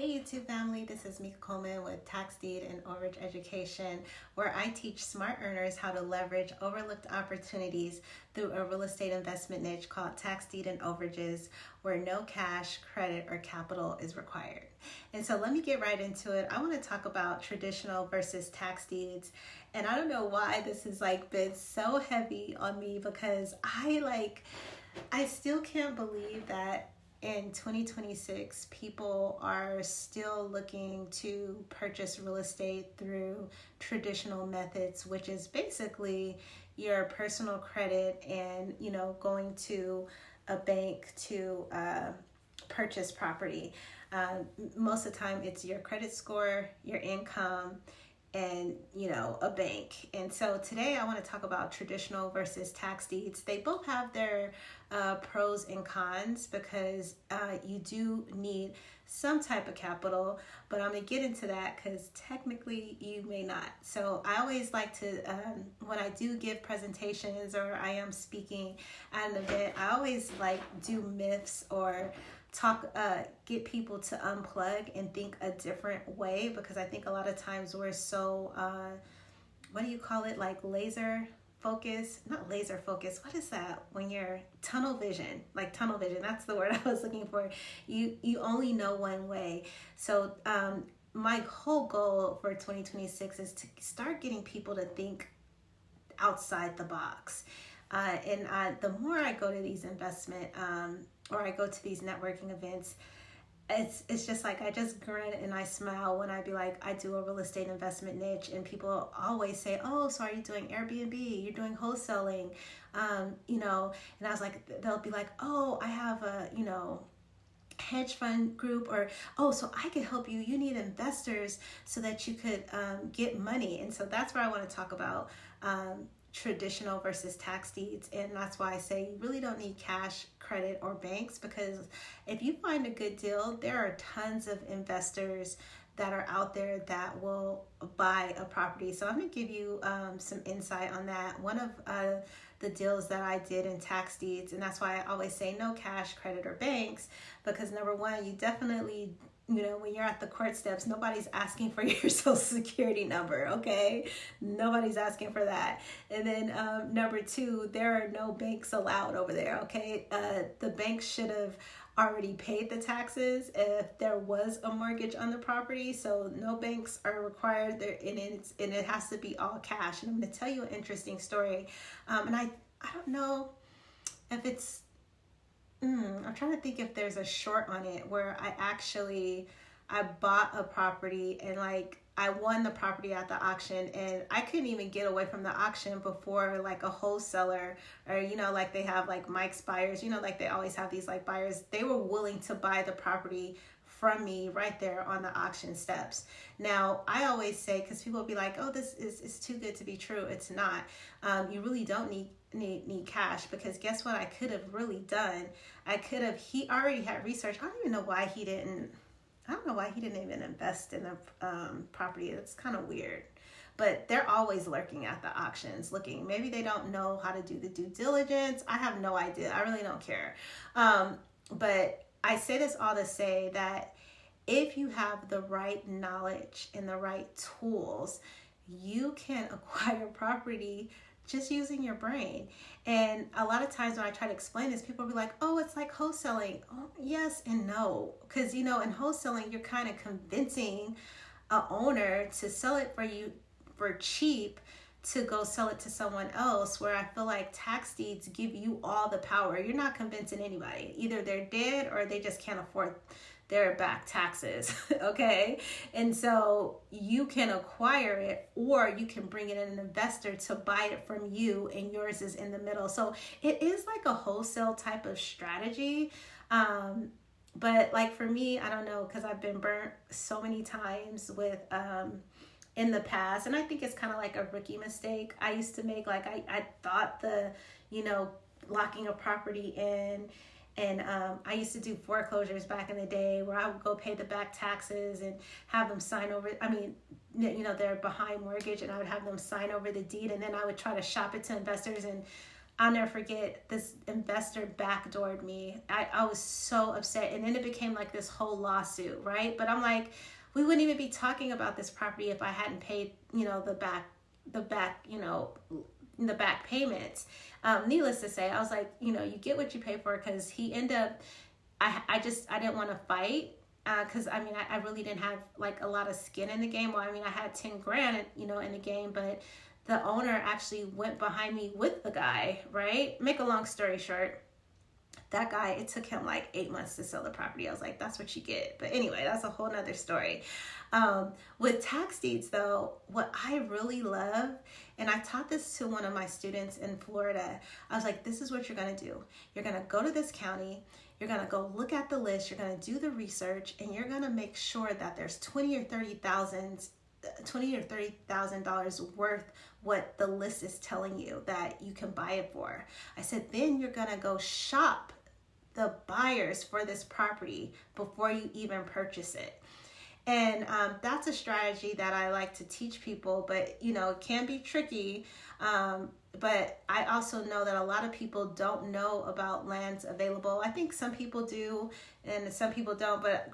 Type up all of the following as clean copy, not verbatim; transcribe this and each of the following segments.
Hey YouTube family, this is me Coleman with Tax Deed and Overage Education, where I teach smart earners how to leverage overlooked opportunities through a real estate investment niche called Tax Deed and Overages, where no cash, credit, or capital is required. And so let me get right into it. I want to talk about traditional versus tax deeds. And I don't know why this has been so heavy on me, because I still can't believe that in 2026, people are still looking to purchase real estate through traditional methods, which is basically your personal credit and, going to a bank to purchase property. Most of the time, it's your credit score, your income, and a bank. And so today I want to talk about traditional versus tax deeds. They both have their pros and cons, because you do need some type of capital, but I'm gonna get into that because technically you may not. So I always like to, when I do give presentations or I am speaking at an event, I always do myths or get people to unplug and think a different way, because I think a lot of times we're so what do you call it, laser focus, not laser focus, what is that when you're tunnel vision, that's the word I was looking for. You only know one way. So my whole goal for 2026 is to start getting people to think outside the box. And the more I go to these investment or I go to these networking events, it's just I just grin and I smile when I be I do a real estate investment niche, and people always say, oh, so are you doing Airbnb? You're doing wholesaling, and I was they'll be oh, I have a, hedge fund group, or oh, so I could help you. You need investors so that you could get money. And so that's where I want to talk about traditional versus tax deeds. And that's why I say you really don't need cash, credit, or banks, because if you find a good deal, there are tons of investors that are out there that will buy a property. So I'm going to give you some insight on that. One of the deals that I did in tax deeds, and that's why I always say no cash, credit, or banks, because number one, you definitely, when you're at the court steps, nobody's asking for your social security number, okay? Nobody's asking for that. And then number two, there are no banks allowed over there, okay? The bank should have already paid the taxes if there was a mortgage on the property. So no banks are required there, and it has to be all cash. And I'm going to tell you an interesting story. And I don't know if it's, I'm trying to think if there's a short on it where I bought a property, and I won the property at the auction, and I couldn't even get away from the auction before a wholesaler, or they have Mike's buyers, they always have these buyers, they were willing to buy the property from me right there on the auction steps. Now I always say, because people will be oh, this is too good to be true. It's not. You really don't need cash, because guess what I could have really done? He already had research. I don't even know why he didn't even invest in the property. It's kind of weird. But they're always lurking at the auctions, looking. Maybe they don't know how to do the due diligence. I have no idea. I really don't care. But I say this all to say that if you have the right knowledge and the right tools, you can acquire property just using your brain. And a lot of times when I try to explain this, people will be oh, it's like wholesaling. Oh, yes and no. Because, in wholesaling, you're kind of convincing a owner to sell it for you for cheap to go sell it to someone else, where I feel tax deeds give you all the power. You're not convincing anybody. Either they're dead or they just can't afford their back taxes, okay? And so you can acquire it, or you can bring in an investor to buy it from you, and yours is in the middle. So it is a wholesale type of strategy. But for me, I don't know, because I've been burnt so many times with in the past, and I think it's kind of a rookie mistake I used to make. I thought the, locking a property in, and I used to do foreclosures back in the day, where I would go pay the back taxes and have them sign over. I mean, they're behind mortgage, and I would have them sign over the deed, and then I would try to shop it to investors, and I'll never forget, this investor backdoored me. I was so upset. And then it became like this whole lawsuit, right? But I'm like, we wouldn't even be talking about this property if I hadn't paid, the back payments. Needless to say, I was like, you get what you pay for, because he ended up, I didn't want to fight. Because I really didn't have like a lot of skin in the game. Well, I had 10 grand, in the game, but the owner actually went behind me with the guy, right? Make a long story short, that guy, it took him like 8 months to sell the property. I was like, that's what you get. But anyway, that's a whole nother story. With tax deeds though, what I really love, and I taught this to one of my students in Florida, I was like, this is what you're going to do. You're going to go to this county, you're going to go look at the list, you're going to do the research, and you're going to make sure that there's $20,000 or $30,000 worth what the list is telling you that you can buy it for. I said, then you're going to go shop the buyers for this property before you even purchase it. And that's a strategy that I like to teach people, but it can be tricky. But I also know that a lot of people don't know about lands available. I think some people do and some people don't, but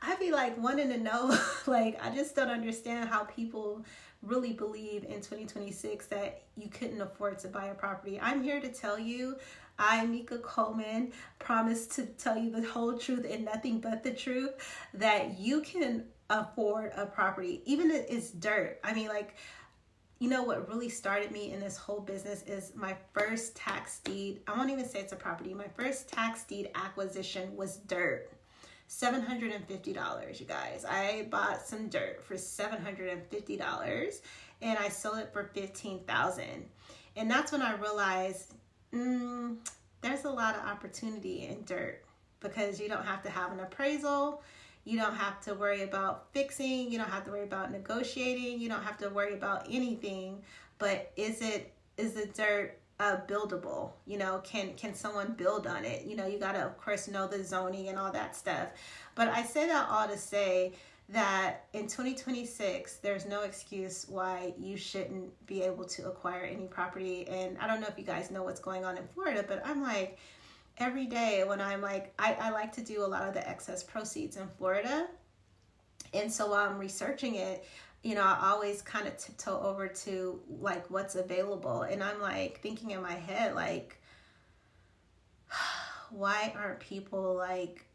I'd be like wanting to know, like, I just don't understand how people really believe in 2026 that you couldn't afford to buy a property. I'm here to tell you, I, Mika Coleman, promise to tell you the whole truth and nothing but the truth, that you can afford a property, even if it's dirt. What really started me in this whole business is my first tax deed. I won't even say it's a property. My first tax deed acquisition was dirt. $750, you guys. I bought some dirt for $750 and I sold it for $15,000. And that's when I realized there's a lot of opportunity in dirt, because you don't have to have an appraisal. You don't have to worry about fixing. You don't have to worry about negotiating. You don't have to worry about anything. But is the dirt buildable? Can someone build on it? You got to, of course, know the zoning and all that stuff. But I say that all to say that in 2026, there's no excuse why you shouldn't be able to acquire any property. And I don't know if you guys know what's going on in Florida, but I'm like, every day when I'm like, I like to do a lot of the excess proceeds in Florida. And so while I'm researching it, I always kind of tiptoe over to like what's available. And I'm like thinking in my head, like, why aren't people like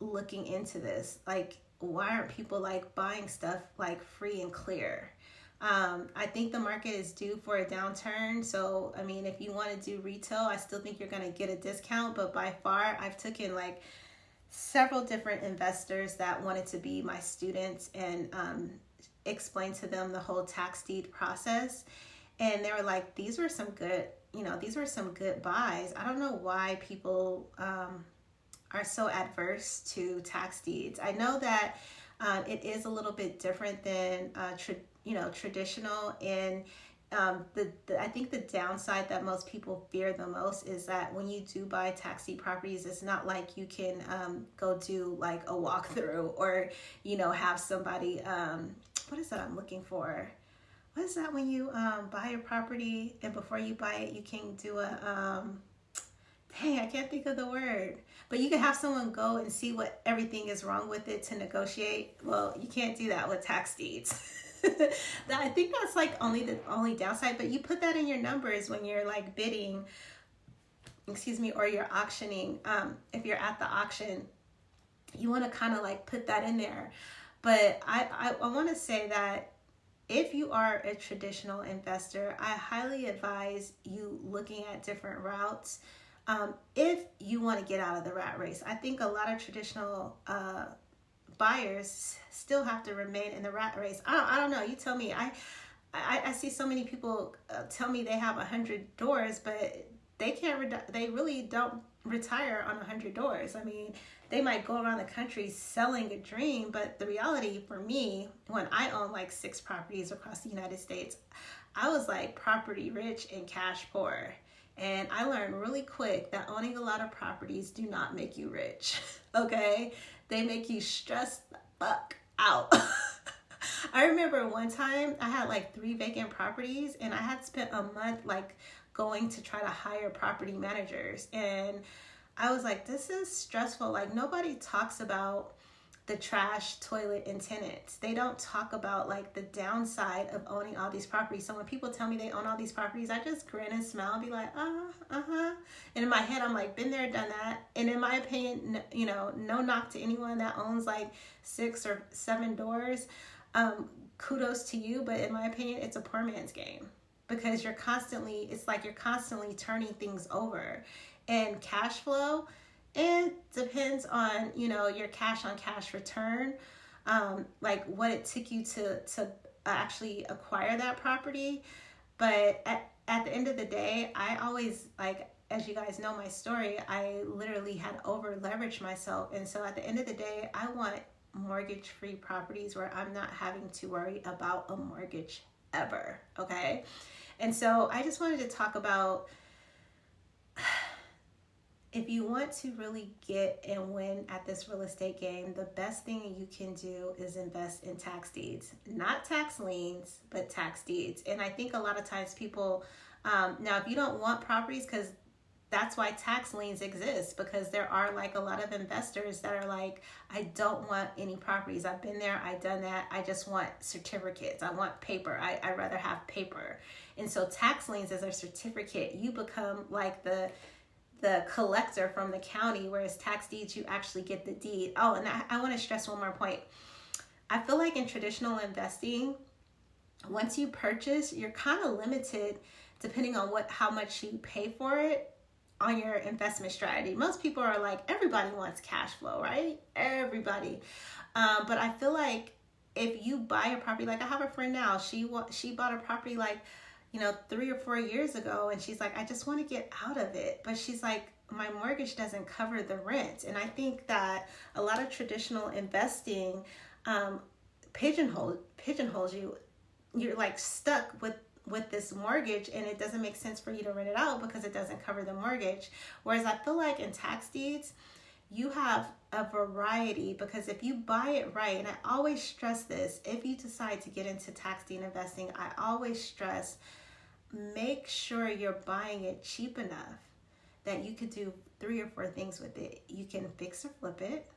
looking into this? Like, why aren't people like buying stuff like free and clear? I think the market is due for a downturn. So, if you want to do retail, I still think you're going to get a discount. But by far, I've taken like several different investors that wanted to be my students and explain to them the whole tax deed process. And they were like, these were some good buys. I don't know why people are so adverse to tax deeds. I know that it is a little bit different than traditional, and I think the downside that most people fear the most is that when you do buy tax deed properties, it's not like you can go do like a walkthrough or have somebody what is that I'm looking for? What is that when you buy a property and before you buy it you can do a I can't think of the word. But you can have someone go and see what everything is wrong with it to negotiate. Well, you can't do that with tax deeds. I think that's like the only downside. But you put that in your numbers when you're like bidding, or you're auctioning. If you're at the auction, you want to kind of like put that in there. But I want to say that if you are a traditional investor, I highly advise you looking at different routes. If you want to get out of the rat race, I think a lot of traditional buyers still have to remain in the rat race. I don't know. You tell me. I see so many people tell me they have 100 doors, but they can't. They really don't retire on 100 doors. They might go around the country selling a dream, but the reality for me, when I own like 6 properties across the United States, I was like property rich and cash poor. And I learned really quick that owning a lot of properties do not make you rich, okay? They make you stressed the fuck out. I remember one time I had like 3 vacant properties, and I had spent a month like going to try to hire property managers. And I was like, this is stressful. Like, nobody talks about the trash, toilet, and tenants. They don't talk about like the downside of owning all these properties. So when people tell me they own all these properties, I just grin and smile and be like, and in my head, I'm like, been there, done that. And in my opinion, you know, no knock to anyone that owns like 6 or 7 doors. Kudos to you, but in my opinion, it's a poor man's game, because it's like you're constantly turning things over. And cash flow, it depends on, you know, your cash on cash return, like what it took you to actually acquire that property. But at the end of the day, I always, like, as you guys know my story, I literally had over leveraged myself. And so at the end of the day, I want mortgage free properties where I'm not having to worry about a mortgage ever. Okay. And so I just wanted to talk about, if you want to really get and win at this real estate game, the best thing you can do is invest in tax deeds. Not tax liens, but tax deeds. And I think a lot of times people, now if you don't want properties, because that's why tax liens exist, because there are like a lot of investors that are like, I don't want any properties. I've been there, I've done that. I just want certificates. I want paper. I rather have paper. And so tax liens is a certificate. You become like the collector from the county, whereas tax deeds, you actually get the deed. Oh, and I want to stress one more point. I feel like in traditional investing, once you purchase, you're kind of limited depending on how much you pay for it on your investment strategy. Most people are like, everybody wants cash flow, right? Everybody. But I feel like if you buy a property, like I have a friend now, she bought a property like, you know, 3 or 4 years ago, and she's like, I just want to get out of it. But she's like, my mortgage doesn't cover the rent. And I think that a lot of traditional investing pigeonholes you. You're like stuck with this mortgage, and it doesn't make sense for you to rent it out because it doesn't cover the mortgage. Whereas I feel like in tax deeds, you have a variety, because if you buy it right, and I always stress this, if you decide to get into tax deed investing, I always stress, make sure you're buying it cheap enough that you could do 3 or 4 things with it. You can fix or flip it,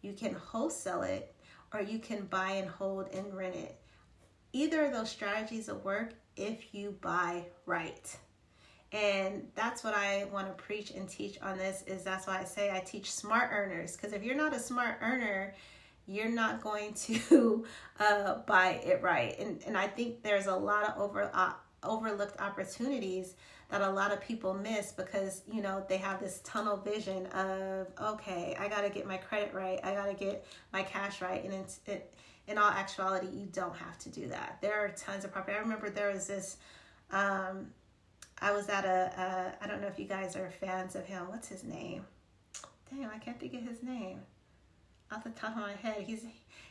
you can wholesale it, or you can buy and hold and rent it. Either of those strategies will work if you buy right. And that's what I want to preach and teach on this. That's why I say I teach smart earners, because if you're not a smart earner, you're not going to buy it right. And I think there's a lot of overlooked opportunities that a lot of people miss, because, you know, they have this tunnel vision of, okay, I got to get my credit right, I got to get my cash right. And in all actuality, you don't have to do that. There are tons of property. I remember there was this, I was at I don't know if you guys are fans of him. What's his name? Damn, I can't think of his name off the top of my head.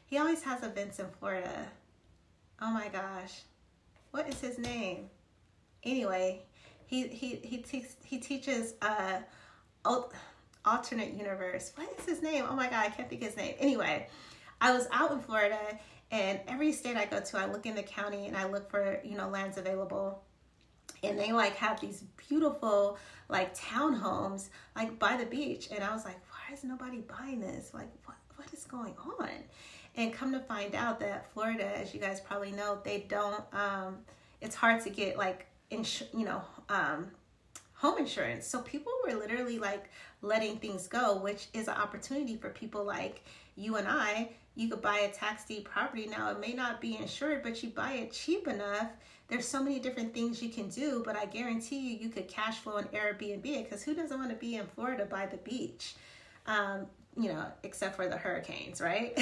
He always has events in Florida. Oh my gosh, what is his name? Anyway, he teaches alternate universe. What is his name? Oh my God, I can't think of his name. Anyway, I was out in Florida, and every state I go to, I look in the county and I look for, you know, lands available. And they like have these beautiful like townhomes like by the beach. And I was like, why is nobody buying this? Like, what is going on? And come to find out that Florida, as you guys probably know, they don't, it's hard to get like, home insurance. So people were literally like letting things go, which is an opportunity for people like you and I. You could buy a tax deed property. Now it may not be insured, but you buy it cheap enough. There's so many different things you can do, but I guarantee you could cash flow an Airbnb it, because who doesn't want to be in Florida by the beach? You know, except for the hurricanes, right?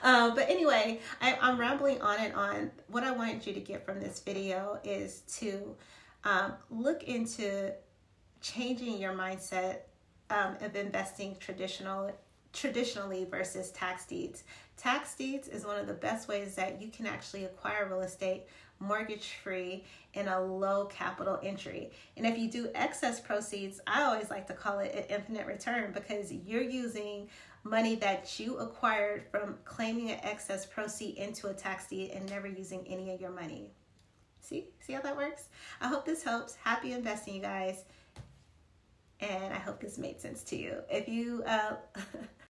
But anyway, I'm rambling on and on. What I wanted you to get from this video is to look into changing your mindset of investing traditionally versus tax deeds. Tax deeds is one of the best ways that you can actually acquire real estate mortgage-free, and a low capital entry. And if you do excess proceeds, I always like to call it an infinite return, because you're using money that you acquired from claiming an excess proceed into a tax deed and never using any of your money. See how that works? I hope this helps. Happy investing, you guys. And I hope this made sense to you. If you